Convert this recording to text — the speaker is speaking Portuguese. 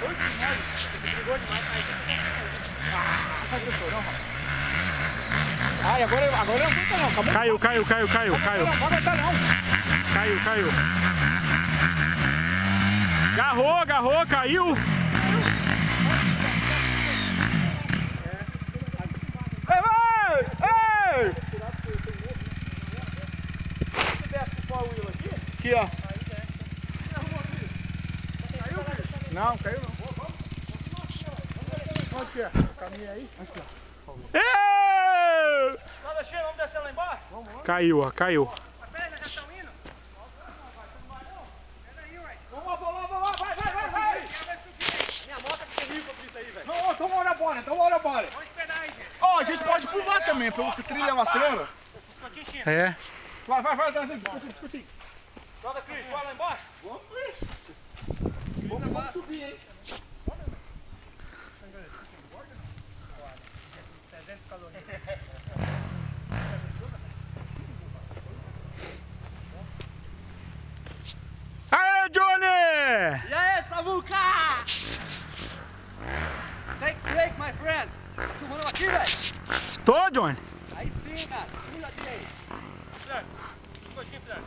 Doido demais. Brigou demais. Ah, faz isso não, rapaz. Ai, agora não aguenta não. Acabou. Caiu. Não vai aguentar não. Caiu. Agarrou, caiu. Ei! Você desce com o Will aqui? Aqui, ó. Caiu? Não, caiu não. Onde que é? Caminha aí? Aqui, ó. Ei! Nada cheio, vamos descer lá embaixo? Vamos lá. Caiu. A perna já estão indo? Vamos lá, vai! Minha moto é terrível pra isso aí, velho. Não, então bora. Vamos esperar aí, gente. Ó, a gente pode pular também, pelo que o trilho é uma cena. É. Vai, discutir. Joga, Cris, vai lá embaixo. Vamos subir, hein? Aê, Johnny! E aí, Samuca? Take break, my friend. Filmando aqui, velho. Tô, Johnny. Aí sim, cara. Pula aqui aí. Certo. Um pouquinho, certo.